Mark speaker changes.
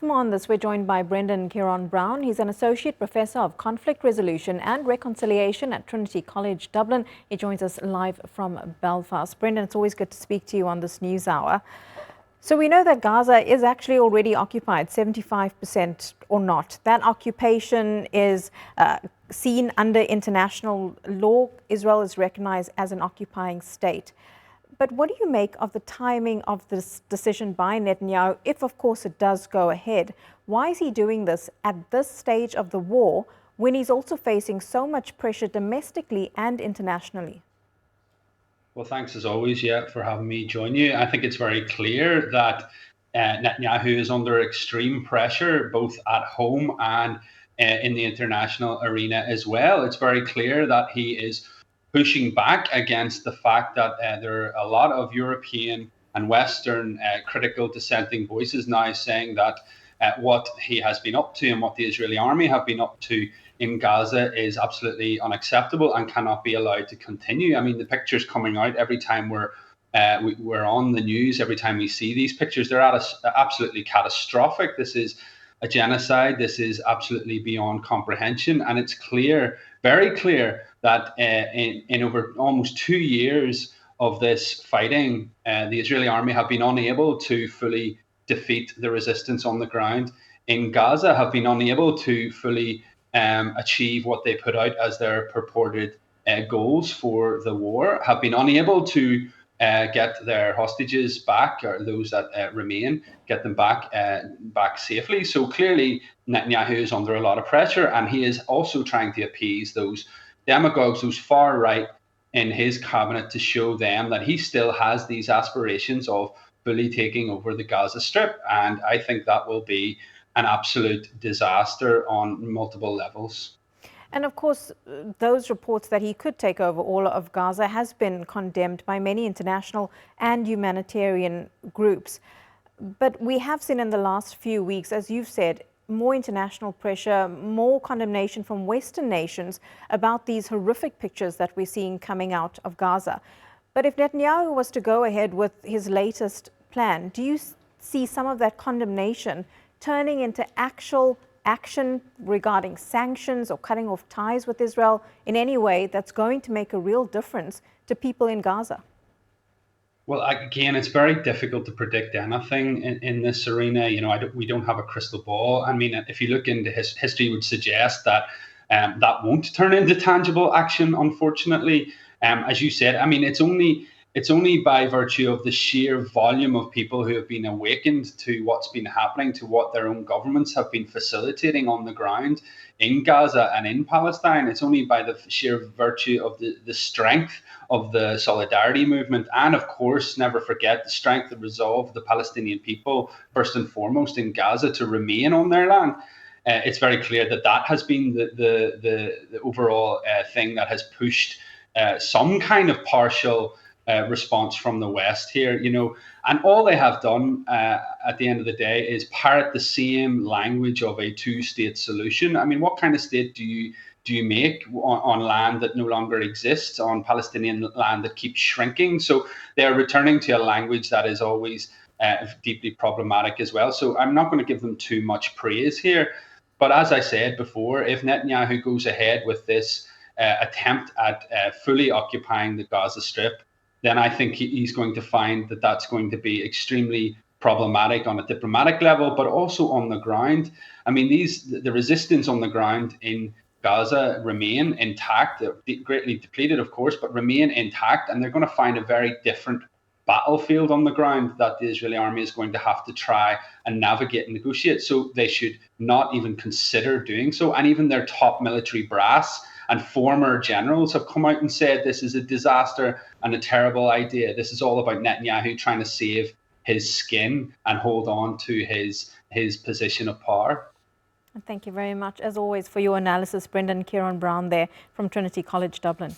Speaker 1: For more on this, we're joined by Ciaran Browne. He's an Associate Professor of Conflict Resolution and Reconciliation at Trinity College, Dublin. He joins us live from Belfast. Brendan, it's always good to speak to you on this news hour. So we know that Gaza is actually already occupied, 75% or not. That occupation is seen under international law. Israel is recognized as an occupying state. But what do you make of the timing of this decision by Netanyahu, if of course it does go ahead? Why is he doing this at this stage of the war when he's also facing so much pressure domestically and internationally?
Speaker 2: Well, thanks as always, for having me join you. I think it's very clear that Netanyahu is under extreme pressure, both at home and in the international arena as well. It's very clear that he is pushing back against the fact that there are a lot of European and Western critical dissenting voices now saying that what he has been up to and what the Israeli army have been up to in Gaza is absolutely unacceptable and cannot be allowed to continue. I mean, the pictures coming out every time we're on the news, every time we see these pictures, they're absolutely catastrophic. This is a genocide. This is absolutely beyond comprehension. And it's clear, very clear, that in over almost 2 years of this fighting, the Israeli army have been unable to fully defeat the resistance on the ground in Gaza, have been unable to fully achieve what they put out as their purported goals for the war, have been unable to get their hostages back, or those that remain, get them back safely. So clearly Netanyahu is under a lot of pressure, and he is also trying to appease those demagogues, those far right in his cabinet, to show them that he still has these aspirations of fully taking over the Gaza Strip. And I think that will be an absolute disaster on multiple levels.
Speaker 1: And of course, those reports that he could take over all of Gaza has been condemned by many international and humanitarian groups. But we have seen in the last few weeks, as you've said, more international pressure, more condemnation from Western nations about these horrific pictures that we're seeing coming out of Gaza. But if Netanyahu was to go ahead with his latest plan, do you see some of that condemnation turning into actual action regarding sanctions or cutting off ties with Israel in any way that's going to make a real difference to people in Gaza?
Speaker 2: Well, again, it's very difficult to predict anything in this arena. You know, we don't have a crystal ball. I mean, if you look into history, would suggest that that won't turn into tangible action, unfortunately. As you said, I mean, it's only by virtue of the sheer volume of people who have been awakened to what's been happening, to what their own governments have been facilitating on the ground in Gaza and in Palestine. It's only by the sheer virtue of the strength of the solidarity movement, and of course, never forget the strength and resolve of the Palestinian people, first and foremost in Gaza, to remain on their land. It's very clear that that has been the overall thing that has pushed some kind of partial response from the West here, you know, and all they have done at the end of the day is parrot the same language of a two-state solution. I mean, what kind of state do you make on land that no longer exists, on Palestinian land that keeps shrinking? So they're returning to a language that is always deeply problematic as well. So I'm not going to give them too much praise here. But as I said before, if Netanyahu goes ahead with this attempt at fully occupying the Gaza Strip, then I think he's going to find that that's going to be extremely problematic on a diplomatic level, but also on the ground. I mean, the resistance on the ground in Gaza remain intact. They're greatly depleted, of course, but remain intact, and they're going to find a very different battlefield on the ground that the Israeli army is going to have to try and navigate and negotiate. So they should not even consider doing so. And even their top military brass and former generals have come out and said this is a disaster and a terrible idea. This is all about Netanyahu trying to save his skin and hold on to his position of power.
Speaker 1: Thank you very much, as always, for your analysis, Ciaran Browne there from Trinity College, Dublin.